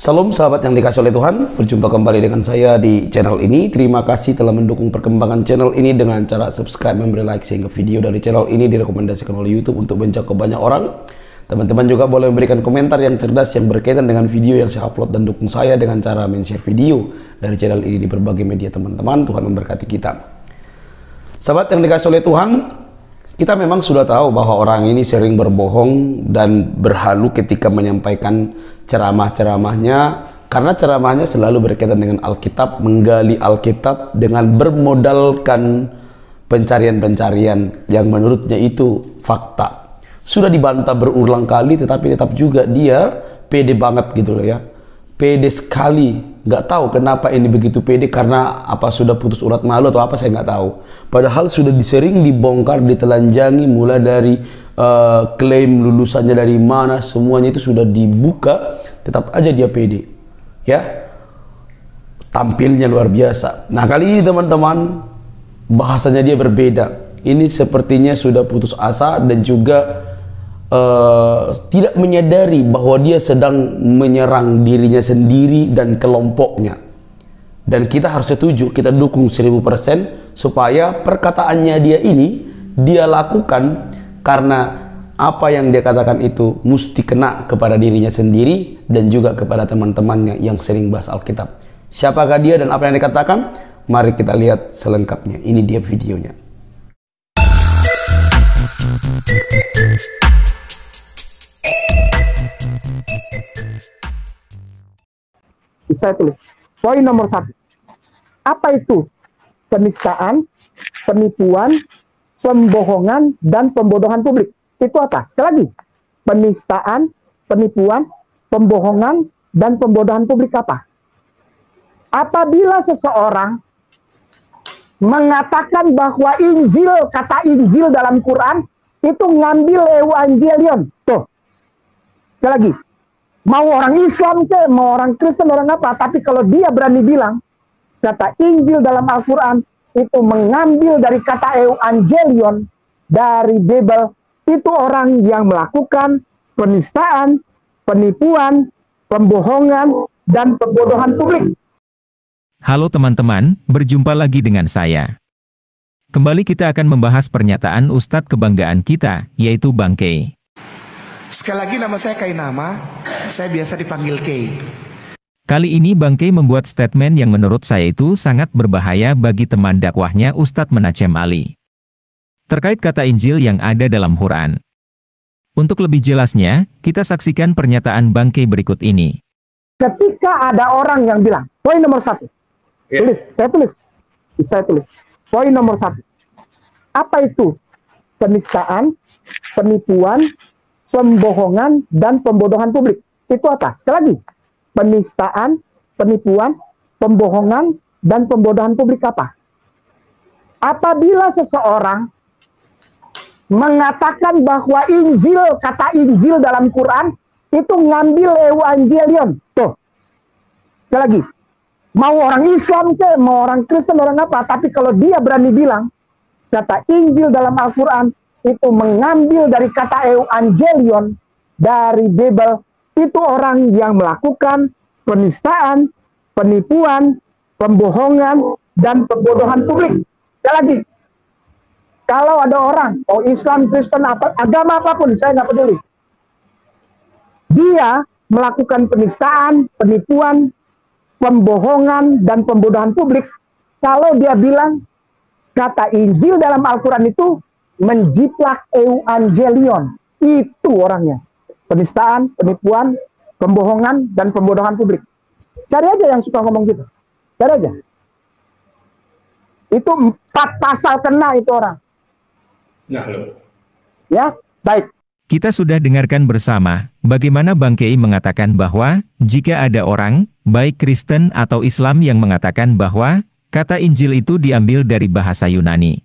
Salam sahabat yang dikasih oleh Tuhan, berjumpa kembali dengan saya di channel ini. Terima kasih telah mendukung perkembangan channel ini dengan cara subscribe, memberi like, sehingga video dari channel ini direkomendasikan oleh YouTube untuk menjangkau banyak orang. Teman-teman juga boleh memberikan komentar yang cerdas yang berkaitan dengan video yang saya upload dan dukung saya dengan cara men-share video dari channel ini di berbagai media teman-teman. Tuhan memberkati kita. Sahabat yang dikasih oleh Tuhan, kita memang sudah tahu bahwa orang ini sering berbohong dan berhalu ketika menyampaikan ceramah-ceramahnya, karena ceramahnya selalu berkaitan dengan Alkitab, menggali Alkitab dengan bermodalkan pencarian-pencarian yang menurutnya itu fakta. Sudah dibantah berulang kali, tetapi tetap juga dia pede banget gitu loh ya. Pede sekali, nggak tahu kenapa ini begitu pede, karena apa sudah putus urat malu atau apa, saya nggak tahu. Padahal sudah sering dibongkar, ditelanjangi, mulai dari klaim lulusannya dari mana, semuanya itu sudah dibuka, tetap aja dia pede ya, tampilnya luar biasa. Nah kali ini teman-teman, bahasanya dia berbeda. Ini sepertinya sudah putus asa dan juga tidak menyadari bahwa dia sedang menyerang dirinya sendiri dan kelompoknya. Dan kita harus setuju, kita dukung 1000% supaya perkataannya dia ini dia lakukan, karena apa yang dia katakan itu mesti kena kepada dirinya sendiri dan juga kepada teman-temannya yang sering bahas Alkitab. Siapakah dia dan apa yang dikatakan? Mari kita lihat selengkapnya. Ini dia videonya. Saya tulis poin nomor 1. Apa itu penistaan, penipuan, pembohongan, dan pembodohan publik? Itu apa? Sekali lagi, penistaan, penipuan, pembohongan, dan pembodohan publik apa? Apabila seseorang mengatakan bahwa Injil, kata Injil dalam Quran itu ngambil Evangelion. Tuh, sekali lagi, mau orang Islam ke, mau orang Kristen, orang apa, tapi kalau dia berani bilang kata Injil dalam Al-Quran itu mengambil dari kata Evangelion dari Bible, itu orang yang melakukan penistaan, penipuan, pembohongan, dan pembodohan publik. Halo teman-teman, berjumpa lagi dengan saya. Kembali kita akan membahas pernyataan Ustadz kebanggaan kita, yaitu Bang Kay. Sekali lagi, nama saya Kay Nama, saya biasa dipanggil Kay. Kali ini Bang Kay membuat statement yang menurut saya itu sangat berbahaya bagi teman dakwahnya Ustadz Menachem Ali. Terkait kata Injil yang ada dalam Quran. Untuk lebih jelasnya, kita saksikan pernyataan Bang Kay berikut ini. Ketika ada orang yang bilang, poin nomor 1. Saya tulis. Poin nomor 1. Apa itu penistaan, penipuan, pembohongan, dan pembodohan publik? Itu apa? Sekali lagi, penistaan, penipuan, pembohongan, dan pembodohan publik apa? Apabila seseorang mengatakan bahwa Injil, kata Injil dalam Quran itu ngambil Evangelion. Tuh, sekali lagi, mau orang Islam ke, mau orang Kristen, orang apa, tapi kalau dia berani bilang kata Injil dalam Al-Quran itu mengambil dari kata Evangelion dari Bible, itu orang yang melakukan penistaan, penipuan, pembohongan, dan pembodohan publik. Sekali lagi, kalau ada orang, mau Islam, Kristen, agama apapun, saya nggak peduli, dia melakukan penistaan, penipuan, pembohongan, dan pembodohan publik, kalau dia bilang kata Injil dalam Al-Quran itu menjiplak Evangelion, itu orangnya. Penistaan, penipuan, pembohongan, dan pembodohan publik. Cari aja yang suka ngomong gitu. Cari aja. Itu 4 pasal kena itu orang. Nah, loh. Ya, baik. Kita sudah dengarkan bersama bagaimana Bang Kay mengatakan bahwa jika ada orang, baik Kristen atau Islam yang mengatakan bahwa kata Injil itu diambil dari bahasa Yunani.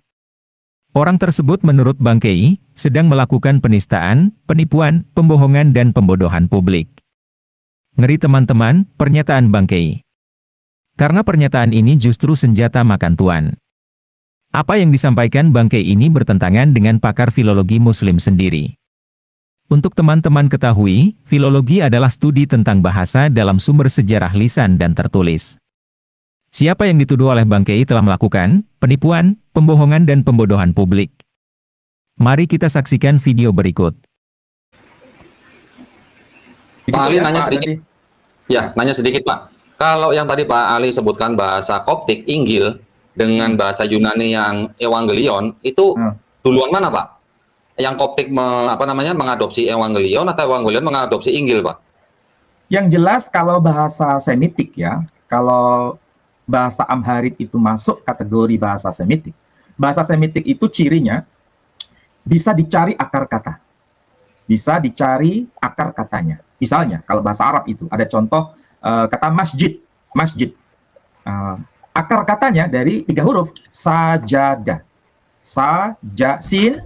Orang tersebut menurut Bang Kay sedang melakukan penistaan, penipuan, pembohongan, dan pembodohan publik. Ngeri teman-teman, pernyataan Bang Kay. Karena pernyataan ini justru senjata makan tuan. Apa yang disampaikan Bang Kay ini bertentangan dengan pakar filologi Muslim sendiri. Untuk teman-teman ketahui, filologi adalah studi tentang bahasa dalam sumber sejarah lisan dan tertulis. Siapa yang dituduh oleh Bang Kei telah melakukan penipuan, pembohongan dan pembodohan publik. Mari kita saksikan video berikut. Pak Ali nanya sedikit. Ya, nanya sedikit Pak. Kalau yang tadi Pak Ali sebutkan bahasa Koptik, Injil, dengan bahasa Yunani yang Evangelion, itu duluan mana Pak? Yang Koptik mengadopsi Evangelion atau Evangelion mengadopsi Injil Pak? Yang jelas kalau bahasa Semitik ya, kalau bahasa Amharik itu masuk kategori bahasa Semitik. Bahasa Semitik itu cirinya bisa dicari akar kata. Bisa dicari akar katanya. Misalnya, kalau bahasa Arab itu ada contoh kata masjid. Masjid. Akar katanya dari 3 huruf. Sajadah. Sin,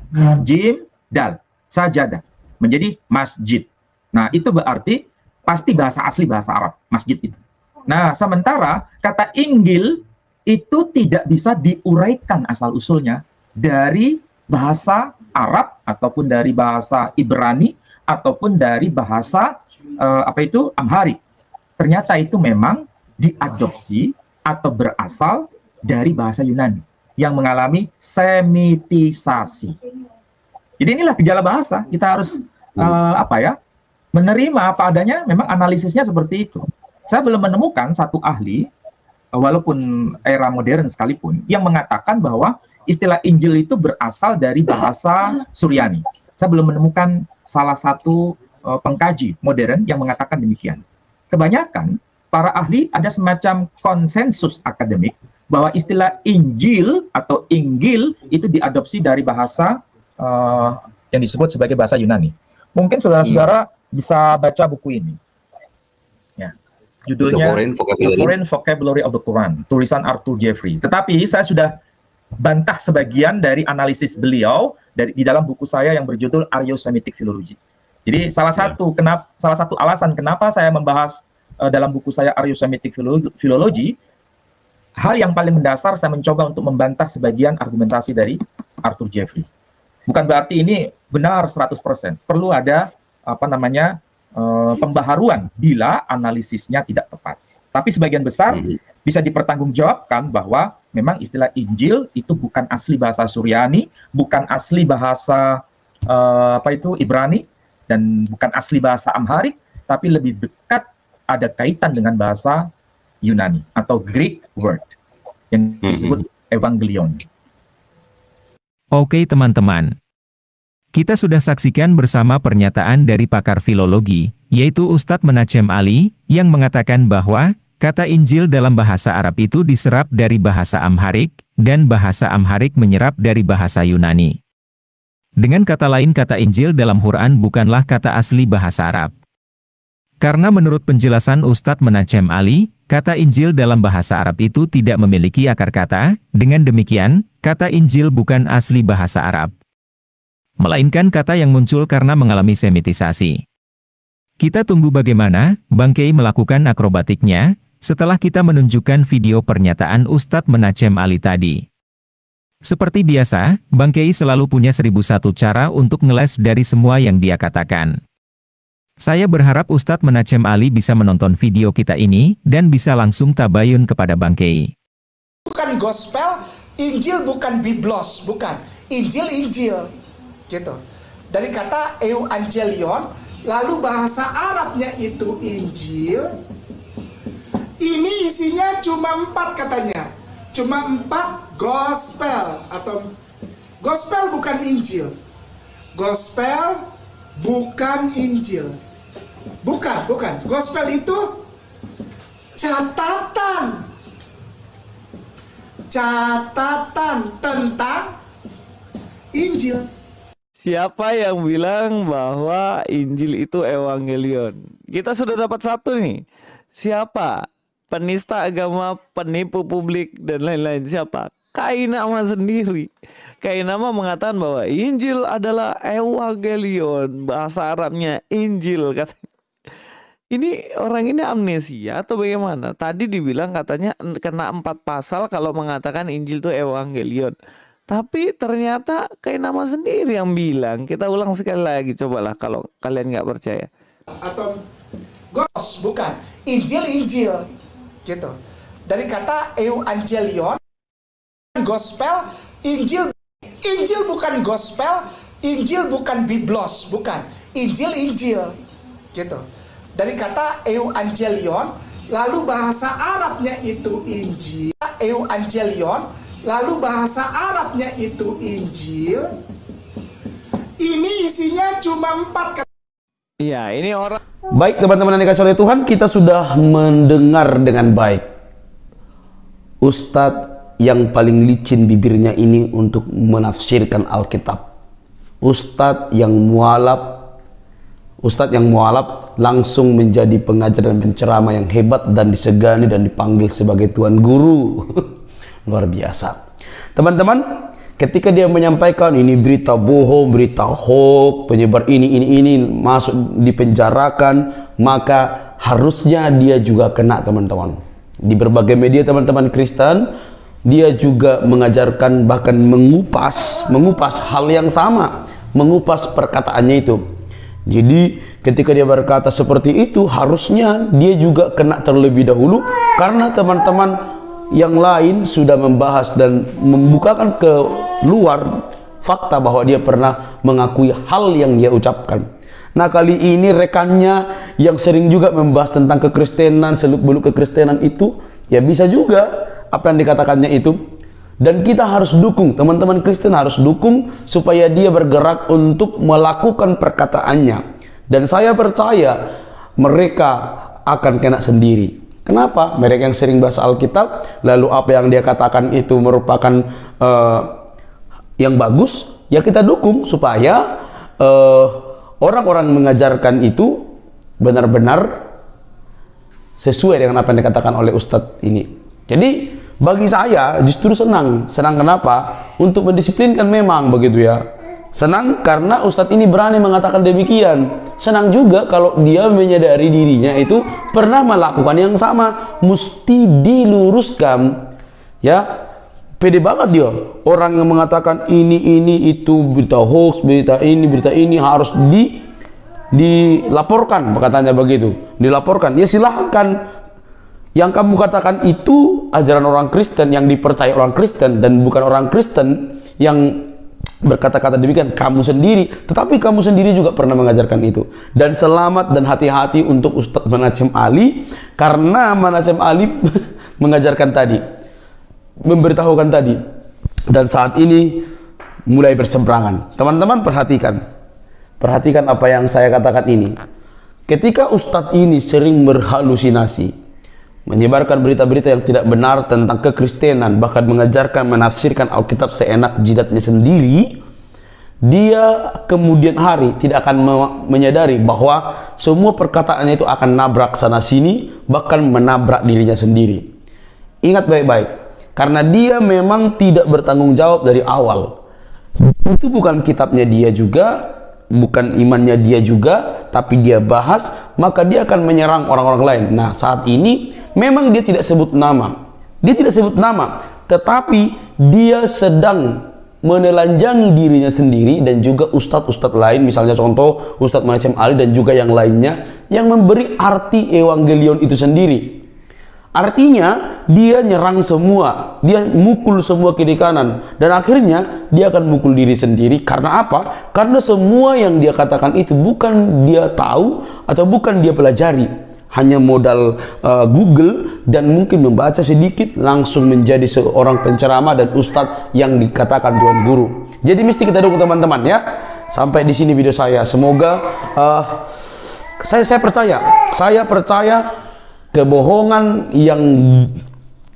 jim, dal. Sajadah. Menjadi masjid. Nah, itu berarti pasti bahasa asli bahasa Arab. Masjid itu. Nah, sementara kata Injil itu tidak bisa diuraikan asal-usulnya dari bahasa Arab ataupun dari bahasa Ibrani ataupun dari bahasa Amharik. Ternyata itu memang diadopsi atau berasal dari bahasa Yunani yang mengalami semitisasi. Jadi inilah gejala bahasa. Kita harus menerima apa adanya. Memang analisisnya seperti itu. Saya belum menemukan satu ahli, walaupun era modern sekalipun, yang mengatakan bahwa istilah Injil itu berasal dari bahasa Suryani. Saya belum menemukan salah satu pengkaji modern yang mengatakan demikian. Kebanyakan para ahli ada semacam konsensus akademik bahwa istilah Injil atau Inggil itu diadopsi dari bahasa yang disebut sebagai bahasa Yunani. Mungkin saudara-saudara bisa baca buku ini. Ya. Judulnya The Foreign Vocabulary of the Quran, tulisan Arthur Jeffrey. Tetapi saya sudah bantah sebagian dari analisis beliau di dalam buku saya yang berjudul Aryo-Semitic Philology. Jadi salah satu alasan kenapa saya membahas dalam buku saya Aryo-Semitic Philology, hal yang paling mendasar saya mencoba untuk membantah sebagian argumentasi dari Arthur Jeffrey. Bukan berarti ini benar 100%. Perlu ada pembaharuan bila analisisnya tidak tepat. Tapi sebagian besar bisa dipertanggungjawabkan bahwa memang istilah Injil itu bukan asli bahasa Suryani, bukan asli bahasa Ibrani, dan bukan asli bahasa Amharik, tapi lebih dekat ada kaitan dengan bahasa Yunani atau Greek word yang disebut Evangelion. Oke teman-teman, kita sudah saksikan bersama pernyataan dari pakar filologi, yaitu Ustadz Menachem Ali, yang mengatakan bahwa kata Injil dalam bahasa Arab itu diserap dari bahasa Amharik, dan bahasa Amharik menyerap dari bahasa Yunani. Dengan kata lain, kata Injil dalam Quran bukanlah kata asli bahasa Arab. Karena menurut penjelasan Ustadz Menachem Ali, kata Injil dalam bahasa Arab itu tidak memiliki akar kata, dengan demikian, kata Injil bukan asli bahasa Arab, melainkan kata yang muncul karena mengalami semitisasi. Kita tunggu bagaimana Bang Kei melakukan akrobatiknya, setelah kita menunjukkan video pernyataan Ustadz Menachem Ali tadi. Seperti biasa, Bang Kei selalu punya 1001 cara untuk ngeles dari semua yang dia katakan. Saya berharap Ustadz Menachem Ali bisa menonton video kita ini, dan bisa langsung tabayun kepada Bang Kei. Bukan gospel, Injil bukan biblos, bukan. Injil, gitu. Dari kata Evangelion, lalu bahasa Arabnya itu Injil. Ini isinya cuma 4 katanya. Cuma 4 gospel, atau gospel bukan Injil. Gospel bukan Injil. Bukan. Gospel itu catatan tentang Injil. Siapa yang bilang bahwa Injil itu Evangelion? Kita sudah dapat satu nih. Siapa? Penista agama, penipu publik, dan lain-lain. Siapa? Kainama sendiri. Kainama mengatakan bahwa Injil adalah Evangelion. Bahasa Arabnya Injil, katanya. Ini orang ini amnesia atau bagaimana? Tadi dibilang katanya kena 4 pasal kalau mengatakan Injil itu Evangelion. Tapi ternyata kayak nama sendiri yang bilang. Kita ulang sekali lagi, cobalah kalau kalian nggak percaya. Atau gos, bukan. Injil, gitu. Dari kata evangelion, gospel, Injil bukan gospel, Injil bukan biblos, bukan. Injil, gitu. Dari kata evangelion, lalu bahasa Arabnya itu Injil, evangelion, lalu bahasa Arabnya itu Injil. Ini isinya cuma 4 kata. Iya, ini orang. Baik teman-teman yang dikasih oleh Tuhan, kita sudah mendengar dengan baik Ustadz yang paling licin bibirnya ini untuk menafsirkan Alkitab. Ustadz yang mualaf langsung menjadi pengajar dan penceramah yang hebat dan disegani dan dipanggil sebagai Tuan Guru. Luar biasa. Teman-teman, ketika dia menyampaikan ini berita bohong, berita hoax, penyebar ini masuk dipenjarakan, maka harusnya dia juga kena, teman-teman. Di berbagai media teman-teman Kristen, dia juga mengajarkan, bahkan mengupas hal yang sama, mengupas perkataannya itu. Jadi ketika dia berkata seperti itu, harusnya dia juga kena terlebih dahulu, karena teman-teman yang lain sudah membahas dan membukakan keluar fakta bahwa dia pernah mengakui hal yang dia ucapkan. Nah, kali ini rekannya yang sering juga membahas tentang kekristenan, seluk-beluk kekristenan itu, ya bisa juga apa yang dikatakannya itu. Dan kita harus dukung, teman-teman Kristen harus dukung supaya dia bergerak untuk melakukan perkataannya. Dan saya percaya mereka akan kena sendiri. Kenapa? Mereka yang sering bahas Alkitab, lalu apa yang dia katakan itu merupakan yang bagus, ya kita dukung supaya orang-orang mengajarkan itu benar-benar sesuai dengan apa yang dikatakan oleh Ustadz ini. Jadi bagi saya justru senang kenapa? Untuk mendisiplinkan memang begitu ya. Senang karena Ustadz ini berani mengatakan demikian. Senang juga kalau dia menyadari dirinya itu pernah melakukan yang sama. Mesti diluruskan. Ya, pede banget dia. Orang yang mengatakan ini itu berita hoax, berita ini harus dilaporkan, katanya begitu. Dilaporkan. Ya silahkan. Yang kamu katakan itu ajaran orang Kristen yang dipercaya orang Kristen, dan bukan orang Kristen yang berkata-kata demikian, kamu sendiri. Tetapi kamu sendiri juga pernah mengajarkan itu. Dan selamat dan hati-hati untuk Ustadz Manachem Ali, karena Manachem Ali mengajarkan tadi, memberitahukan tadi, dan saat ini mulai berseberangan. Teman-teman perhatikan apa yang saya katakan ini. Ketika Ustadz ini sering berhalusinasi, menyebarkan berita-berita yang tidak benar tentang kekristenan, bahkan mengajarkan, menafsirkan Alkitab seenak jidatnya sendiri, dia kemudian hari tidak akan menyadari bahwa semua perkataannya itu akan nabrak sana sini, bahkan menabrak dirinya sendiri. Ingat baik-baik, karena dia memang tidak bertanggung jawab dari awal. Itu bukan kitabnya dia juga, bukan imannya dia juga, tapi dia bahas, maka dia akan menyerang orang-orang lain. Nah, saat ini memang dia tidak sebut nama. Dia tidak sebut nama, tetapi dia sedang menelanjangi dirinya sendiri dan juga ustadz-ustadz lain, misalnya contoh Ustadz Manachem Ali dan juga yang lainnya, yang memberi arti evangelion itu sendiri. Artinya dia nyerang semua, dia mukul semua kiri kanan, dan akhirnya dia akan mukul diri sendiri. Karena apa? Karena semua yang dia katakan itu bukan dia tahu atau bukan dia pelajari, hanya modal Google dan mungkin membaca sedikit langsung menjadi seorang penceramah dan ustadz yang dikatakan Tuan Guru. Jadi mesti kita dukung teman-teman ya. Sampai di sini video saya. Semoga saya percaya kebohongan yang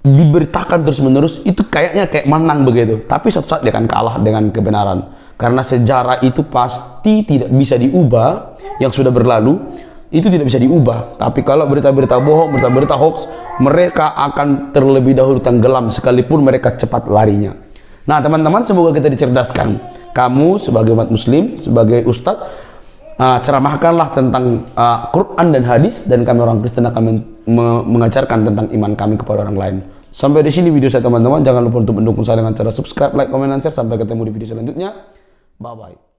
diberitakan terus-menerus itu kayaknya kayak menang begitu, tapi suatu saat dia akan kalah dengan kebenaran, karena sejarah itu pasti tidak bisa diubah. Yang sudah berlalu itu tidak bisa diubah. Tapi kalau berita-berita bohong, berita-berita hoax, mereka akan terlebih dahulu tenggelam sekalipun mereka cepat larinya. Nah teman-teman, semoga kita dicerdaskan. Kamu sebagai umat muslim, sebagai ustadz, ceramahkanlah tentang Quran dan hadis, dan kami orang Kristen akan mengajarkan tentang iman kami kepada orang lain. Sampai di sini video saya teman-teman. Jangan lupa untuk mendukung saya dengan cara subscribe, like, komen, dan share. Sampai ketemu di video selanjutnya. Bye-bye.